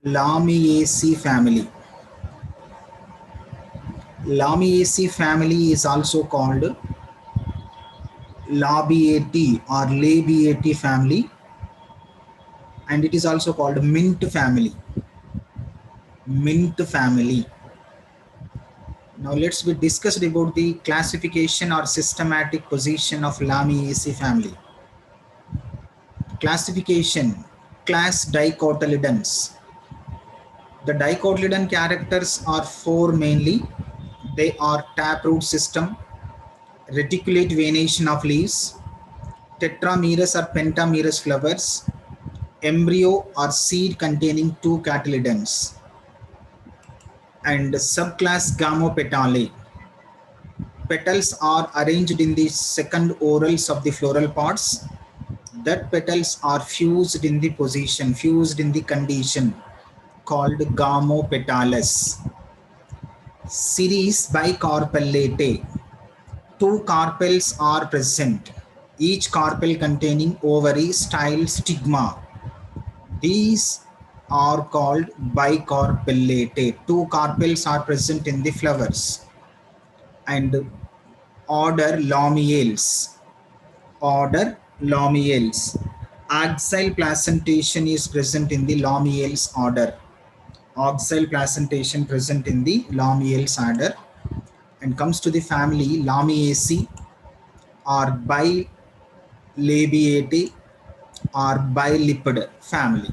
Lamiaceae family. Lamiaceae family is also called Labiatae or Labiatae family, and it is also called mint family. Mint family. Now let's be discussed about the classification or systematic position of Lamiaceae family. Classification. Class Dicotyledons. The dicotyledon characters are four mainly. They are taproot system, reticulate venation of leaves, tetramerous or pentamerous flowers, embryo or seed containing two cotyledons, and subclass Gamopetalae. Petals are arranged in the second orals of the floral parts. That petals are fused in the position, fused in the condition called gamopetales. Series bicarpellate. Two carpels are present, each carpel containing ovary style stigma. These are called bicarpellate. Two carpels are present in the flowers. And order Lomiales. Order Lomiales. Axile placentation is present in the Lomiales order. Axile placentation present in the Lomiales order. And comes to the family Lamiaceae or Bilabiatae or bilipid family.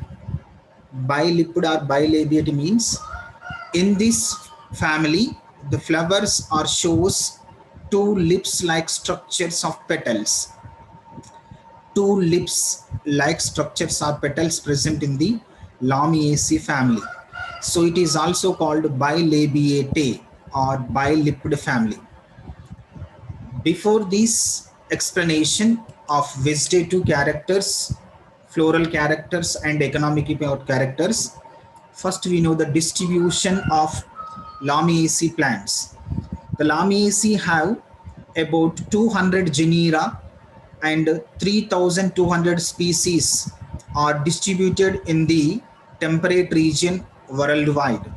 Bilipid or bilabiate means in this family the flowers are shows two lips like structures of petals. Two lips like structures or petals present in the Lamiaceae family. So it is also called bilabiate or bilipid family. Before this explanation of vegetative characters, floral characters and economic characters, first we know the distribution of Lamiaceae plants. The Lamiaceae have about 200 genera and 3,200 species are distributed in the temperate region worldwide.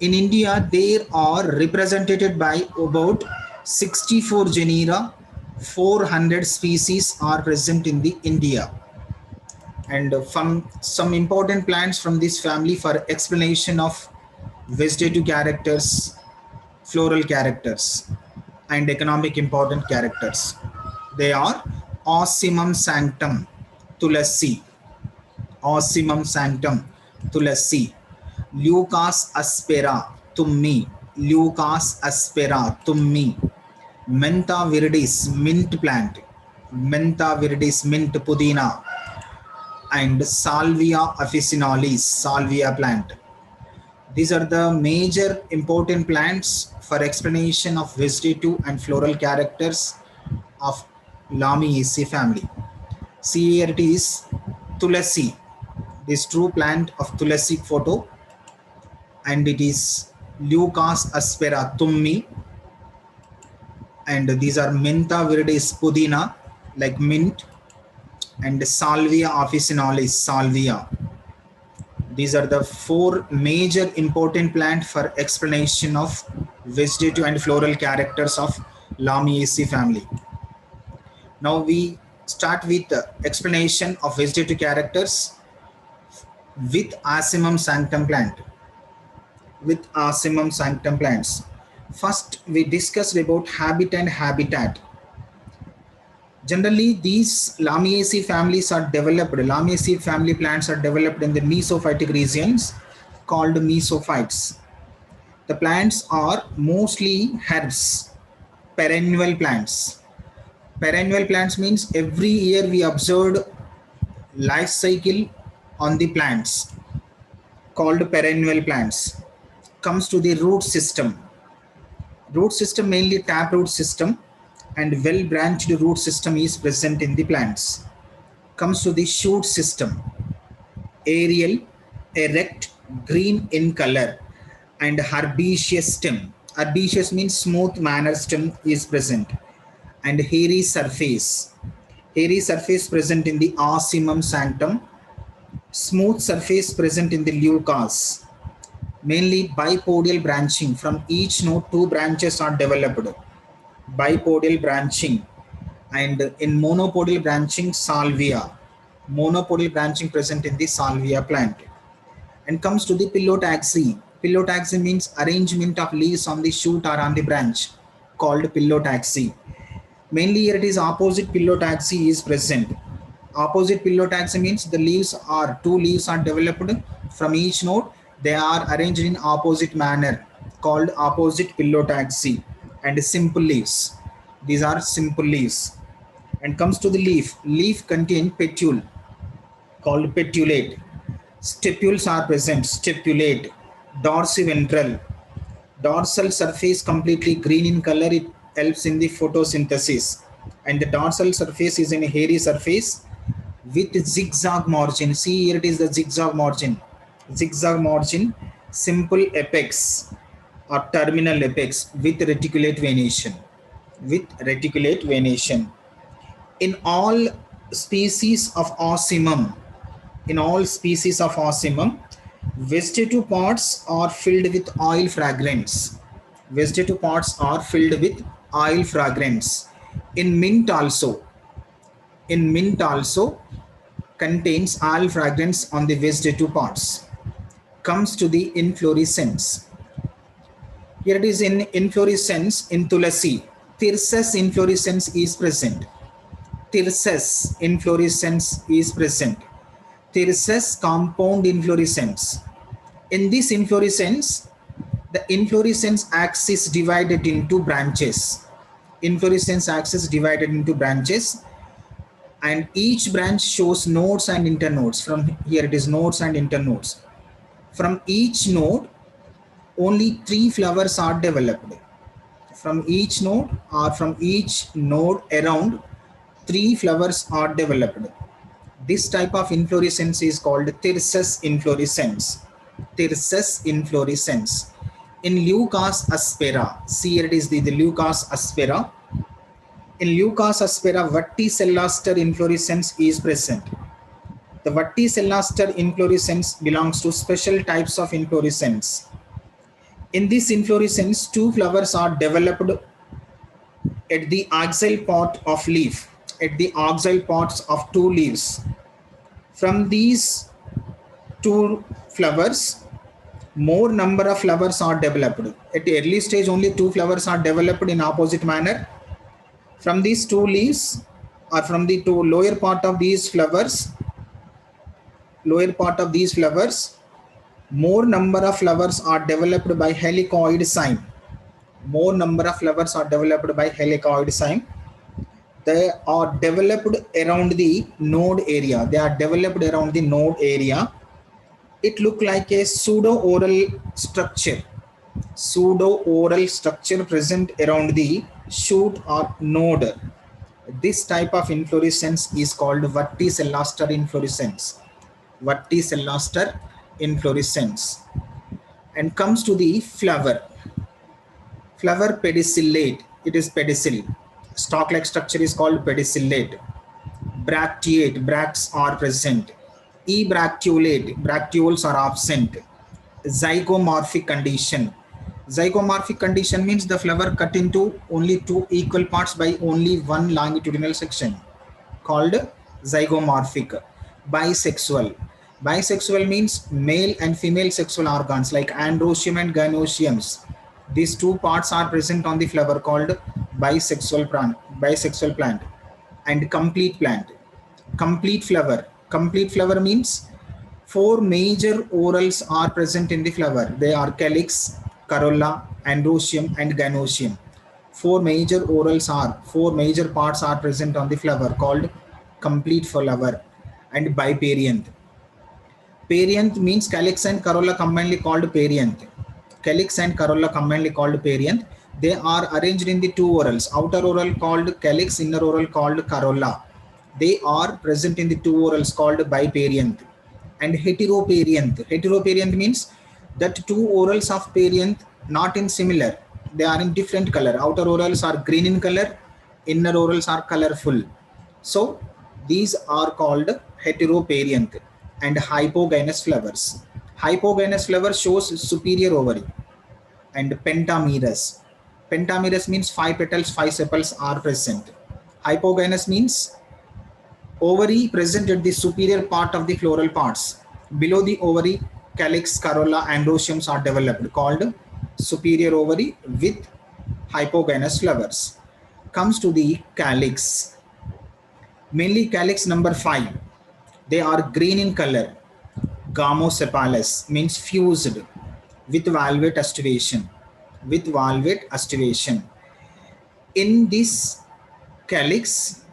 In India, there are represented by about 64 genera, 400 species are present in the India. And from some important plants from this family for explanation of vegetative characters, floral characters, and economic important characters. They are Ocimum sanctum, Tulasi, Ocimum sanctum, Tulasi, Leucas aspera, Tummi, Leucas aspera, Tummi, Mentha viridis, mint plant, Mentha viridis, mint pudina, and Salvia officinalis, Salvia plant. These are the major important plants for explanation of vegetative and floral characters of Lamiaceae family. See here it is Tulasi, this true plant of Tulasi photo, and it is Leucas aspera Tummi, and these are Mentha viridis Pudina like mint, and Salvia officinalis Salvia. These are the four major important plants for explanation of vegetative and floral characters of Lamiaceae family. Now we start with the explanation of vegetative characters with Ocimum sanctum plant. With Ocimum sanctum plants. First, we discussed about habit and habitat. Generally, these Lamiaceae families are developed, Lamiaceae family plants are developed in the mesophytic regions called mesophytes. The plants are mostly herbs, perennial plants. Perennial plants means every year we observed life cycle on the plants called perennial plants. Comes to the root system. Root system mainly taproot system and well branched root system is present in the plants. Comes to the shoot system. Aerial, erect, green in color and herbaceous stem. Herbaceous means smooth manner stem is present and hairy surface. Hairy surface present in the ossimum sanctum. Smooth surface present in the leucas. Mainly bipodial branching. From each node, two branches are developed. Bipodial branching. And in monopodial branching, salvia. Monopodial branching present in the salvia plant. And comes to the phyllotaxy. Phyllotaxy means arrangement of leaves on the shoot or on the branch, called phyllotaxy. Mainly here it is opposite phyllotaxy is present. Opposite phyllotaxy means the leaves are, two leaves are developed from each node. They are arranged in opposite manner, called opposite phyllotaxy. And simple leaves. These are simple leaves. And comes to the leaf. Leaf contain petule, called petulate. Stipules are present, stipulate. Dorsiventral. Dorsal surface completely green in color. It helps in the photosynthesis. And the dorsal surface is in a hairy surface with zigzag margin. See here it is the zigzag margin. Zigzag margin, simple apex or terminal apex with reticulate venation. With reticulate venation. In all species of ossimum, vegetative parts are filled with oil fragrance. Vegetative parts are filled with oil fragrance. In mint also contains oil fragrance on the vegetative parts. Comes to the inflorescence. Here it is in inflorescence in tulasi. Thyrsus inflorescence is present. Thyrsus inflorescence is present. Thyrsus compound inflorescence. In this inflorescence, the inflorescence axis divided into branches. Inflorescence axis divided into branches, and each branch shows nodes and internodes. From here it is nodes and internodes. From each node, only 3 flowers are developed. From each node around 3 flowers are developed. This type of inflorescence is called thyrsus inflorescence. Thyrsus inflorescence. In Leucas aspera, see here it is the Leucas aspera. In Leucas aspera, verticellaster inflorescence is present. The verticellaster inflorescence belongs to special types of inflorescence. In this inflorescence, 2 flowers are developed at the axial part of leaf, at the axial parts of 2 leaves. From these 2 flowers, more number of flowers are developed. At the early stage, only 2 flowers are developed in opposite manner. From these 2 leaves, or from the 2 lower part of these flowers, more number of flowers are developed by helicoid cyme. More number of flowers are developed by helicoid cyme. They are developed around the node area. It look like a pseudo-oral structure. Pseudo-oral structure present around the shoot or node. This type of inflorescence is called verticellaster inflorescence. Verticellaster inflorescence. And comes to the flower. Flower pedicellate. It is pedicel. Stalk-like structure is called pedicellate. Bracteate. Bracts are present. Ebracteolate. Bracteoles are absent. Zygomorphic condition. Zygomorphic condition means the flower cut into only 2 equal parts by only 1 longitudinal section, called zygomorphic. Bisexual. Bisexual means male and female sexual organs like androecium and gynoeciums. These 2 parts are present on the flower, called bisexual plant. And complete plant. Complete flower. Complete flower means 4 major orals are present in the flower. They are calyx, corolla, androecium and gynoecium. 4 major parts are present on the flower, called complete flower. And biperianth. Perianth means calyx and corolla combinedly called perianth. Calyx and corolla combinedly called perianth. They are arranged in the 2 orals. Outer oral called calyx, inner oral called corolla. They are present in the 2 orals called biperianth. And heteroperianth. Heteroperianth means that 2 orals of perianth not in similar. They are in different color. Outer orals are green in color. Inner orals are colorful. So these are called heteroperianth and hypogynous flowers. Hypogynous flower shows superior ovary and pentamerous. Pentamerous means 5 petals, 5 sepals are present. Hypogynous means ovary present at the superior part of the floral parts. Below the ovary, calyx, corolla, androeciums are developed, called superior ovary with hypogynous flowers. Comes to the calyx. Mainly calyx number 5. They are green in color. Gamosepalous means fused with valvate aestivation. With valvate aestivation. In this calyx,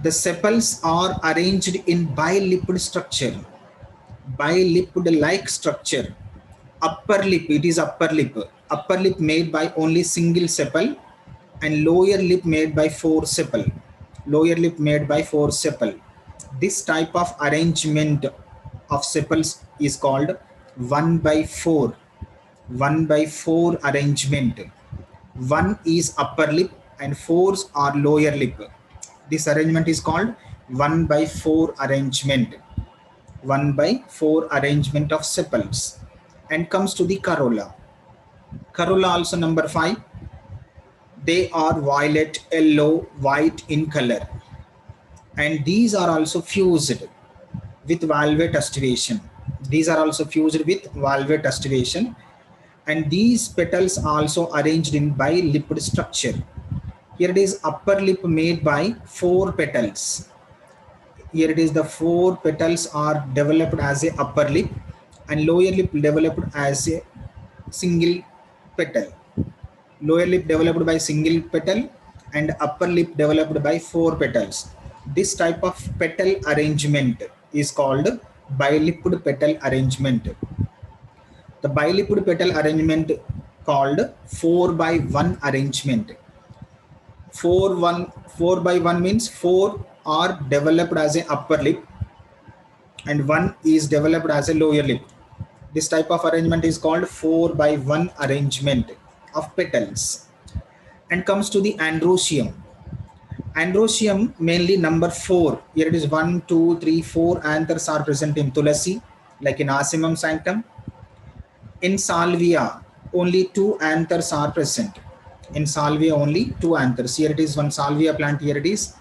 the sepals are arranged in bilipid structure. Bilipid like structure. Upper lip, it is upper lip. Upper lip made by only single sepal and lower lip made by 4 sepal. Lower lip made by 4 sepal. This type of arrangement of sepals is called 1 by 4. 1 by 4 arrangement. 1 is upper lip and 4s are lower lip. This arrangement is called 1 by 4 arrangement. 1 by 4 arrangement of sepals. And comes to the corolla. Corolla also number 5. They are violet, yellow, white in color. And these are also fused with valvate aestivation. These are also fused with valvate aestivation. And these petals are also arranged in bilipid structure. Here it is upper lip made by 4 petals. Here it is the 4 petals are developed as a upper lip and lower lip developed as a single petal. Lower lip developed by single petal and upper lip developed by 4 petals. This type of petal arrangement is called bilipid petal arrangement. The bilipid petal arrangement called 4 by 1 arrangement. 4 by 1 means 4 are developed as a upper lip and 1 is developed as a lower lip. This type of arrangement is called 4 by 1 arrangement of petals. And comes to the androecium. Androecium mainly number 4. Here it is 1, 2, 3, 4 anthers are present in Tulasi, like in Asimum sanctum. In Salvia, only 2 anthers are present. In Salvia, only 2 anthers. Here it is one Salvia plant. Here it is.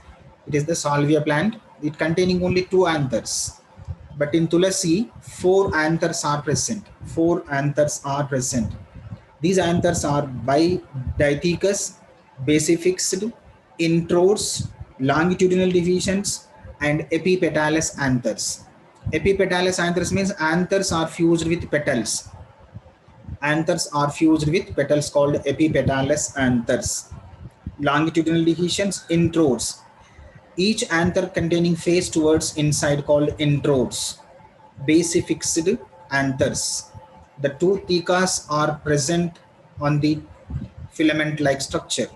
It is the Salvia plant. It containing only 2 anthers. But in Tulasi, 4 anthers are present. 4 anthers are present. These anthers are dithecous, basifixed, introdes, longitudinal divisions, and epipetalous anthers. Epipetalous anthers means anthers are fused with petals. Anthers are fused with petals called epipetalous anthers. Longitudinal divisions, introdes. Each anther containing face towards inside called introdes. Basifixed anthers. The 2 thecas are present on the filament-like structure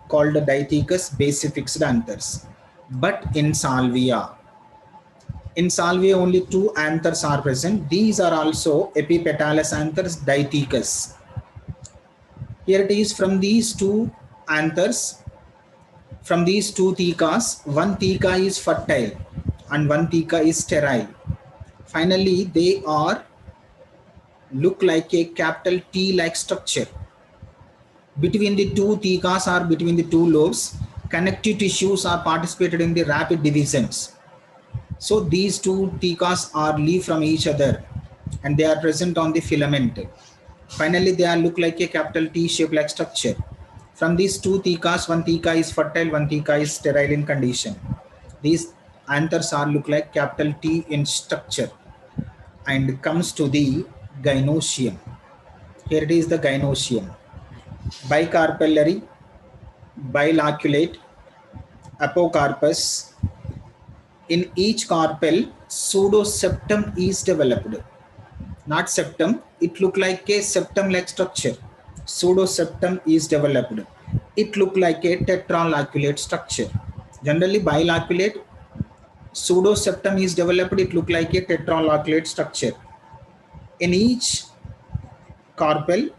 called dithecous basifixed anthers. But in Salvia only 2 anthers are present. These are also epipetalous anthers, dithecous. Here it is from these 2 anthers, from these 2 thecas, 1 theca is fertile and 1 theca is sterile. Finally, they are look like a capital T like structure. Between the 2 thecas or between the 2 lobes, connective tissues are participated in the rapid divisions. So these 2 thecas are leave from each other and they are present on the filament. Finally, they are look like a capital T shape like structure. From these 2 thecas, 1 theca is fertile, 1 theca is sterile in condition. These anthers are look like capital T in structure. And comes to the gynoecium. Here it is the gynoecium. Bicarpellary, biloculate, apocarpus. In each carpel, pseudoseptum is developed. Not septum, it look like a septum-like structure. Pseudoseptum is developed. It look like a tetraloculate structure. Generally, biloculate, pseudoseptum is developed. It look like a tetraloculate structure. In each carpel,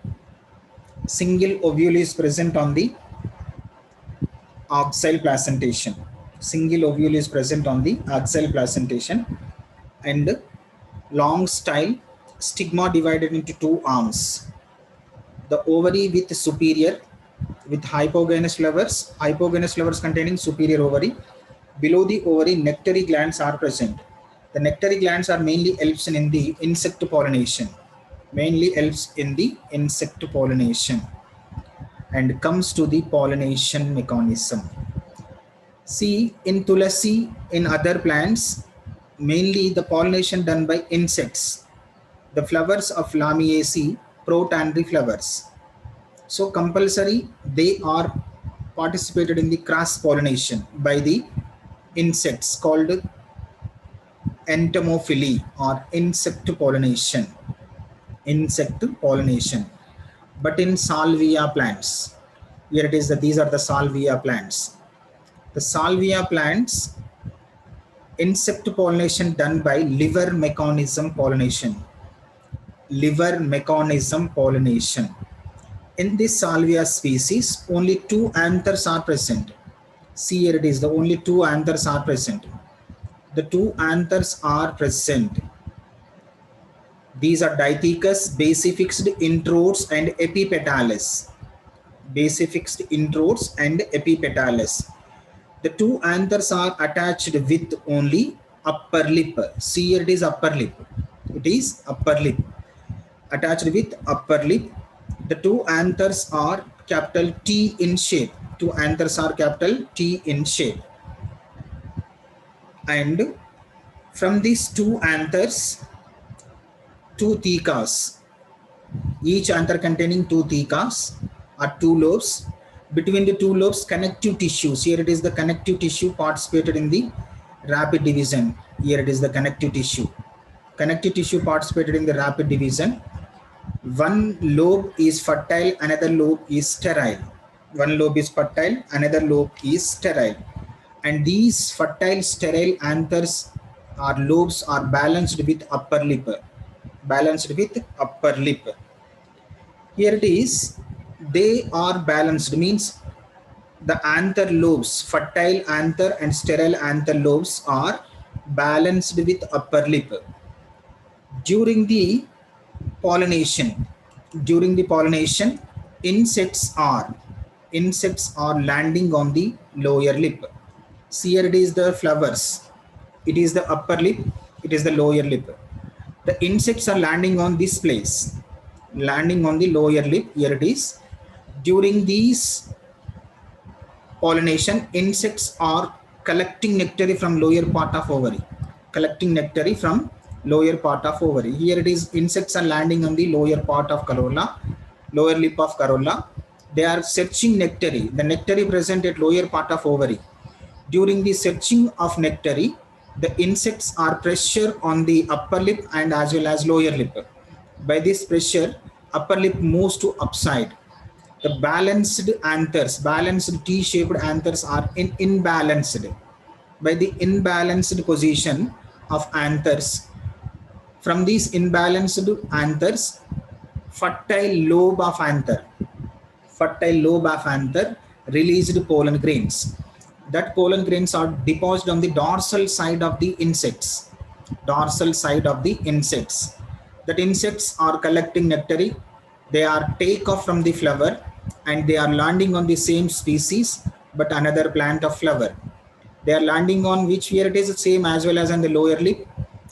single ovule is present on the oxyle placentation. Single ovule is present on the axil placentation, and long style stigma divided into two arms. The ovary with superior with hypogynous flowers containing superior ovary. Below the ovary, nectary glands are present. The nectary glands are mainly helps in the insect pollination. And comes to the pollination mechanism. See, in tulasi, in other plants, mainly the pollination done by insects. The flowers of Lamiaceae protand the flowers. So compulsory, they are participated in the cross pollination by the insects called entomophily or insect pollination. But in salvia plants, here it is that these are the salvia plants. The salvia plants, insect pollination done by liver mechanism pollination. In this salvia species, only two anthers are present. See, here it is, the only two anthers are present. The two anthers are present. These are dithecous, basifixed introdes and epipetalis. The two anthers are attached with only upper lip. See, here it is upper lip. Attached with upper lip. The two anthers are capital T in shape. And from these two anthers, two thecas. Each anther containing two thecas or two lobes. Between the two lobes, connective tissues. Here it is the connective tissue participated in the rapid division. Participated in the rapid division. One lobe is fertile, another lobe is sterile. And these fertile sterile anthers or lobes are balanced with upper lip. Here it is, they are balanced, means the anther lobes, fertile anther and sterile anther lobes are balanced with upper lip. During the pollination, insects are landing on the lower lip. See, here it is the flowers. It is the upper lip, it is the lower lip. The insects are landing on this place, on the lower lip. Here it is. During these pollination, insects are collecting nectar from lower part of ovary. Here it is, insects are landing on the lower lip of corolla. They are searching nectar. The nectar present at lower part of ovary. During the searching of nectar, the insects are pressure on the upper lip and as well as lower lip. By this pressure, upper lip moves to upside. The balanced T-shaped anthers are imbalanced. By the imbalanced position of anthers, from these imbalanced anthers, fertile lobe of anther released pollen grains. That pollen grains are deposited on the dorsal side of the insects. That insects are collecting nectar. They are take off from the flower and they are landing on the same species but another plant of flower. They are landing on which, here it is the same as well as on the lower lip.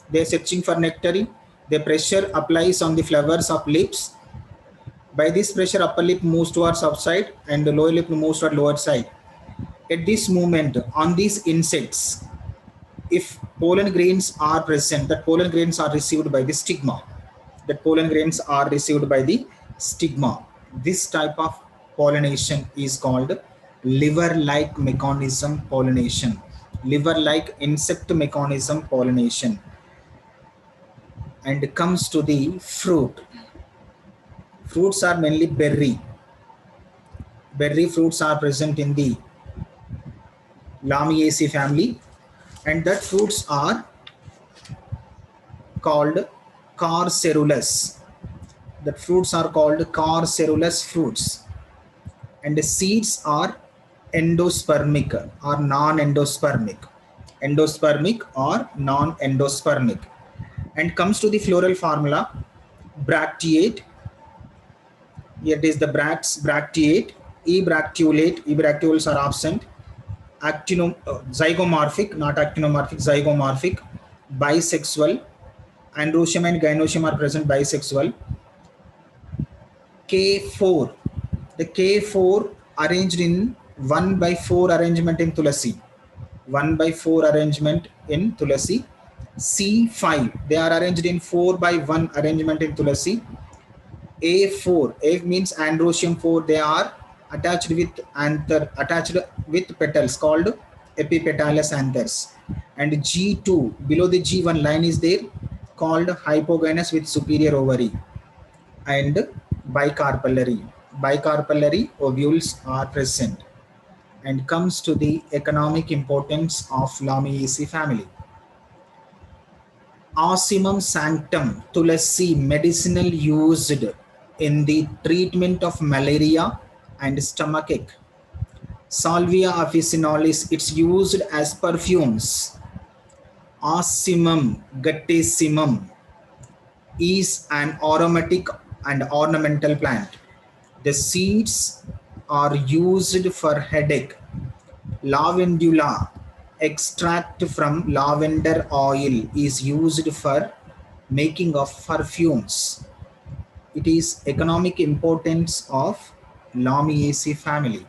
They are searching for nectar. The pressure applies on the flowers of lips. By this pressure, upper lip moves towards upside and the lower lip moves towards lower side. At this moment, on these insects, if pollen grains are present, that pollen grains are received by the stigma. This type of pollination is called liver-like mechanism pollination. Liver-like insect mechanism pollination. And comes to the fruit. Fruits are mainly berry. Berry fruits are present in the Lamiaceae family, and that fruits are called carcerulous. fruits, and the seeds are endospermic or non-endospermic, endospermic or non-endospermic. And comes to the floral formula, bracteate. Here it is the bracteate, ebracteolate, ebracteoles are absent, zygomorphic, not actinomorphic, zygomorphic, bisexual, androecium and gynoecium are present, bisexual. K4, the K4 arranged in 1 by 4 arrangement in Tulasi, 1 by 4 arrangement in Tulasi. C5, they are arranged in 4 by 1 arrangement in Tulasi. A4, A means androecium 4, they are attached with anther, attached with petals called epipetalous anthers. And G2, below the G1 line is there, called hypogynous with superior ovary. And bicarpellary, bicarpellary ovules are present. And comes to the economic importance of Lamiaceae family. Ocimum sanctum, tulasi, medicinal used in the treatment of malaria and stomachache. Salvia officinalis, it's used as perfumes. Ocimum gutticimum is an aromatic and ornamental plant. The seeds are used for headache. Lavandula, extract from lavender oil, is used for making of perfumes. It is economic importance of Lamiaceae family.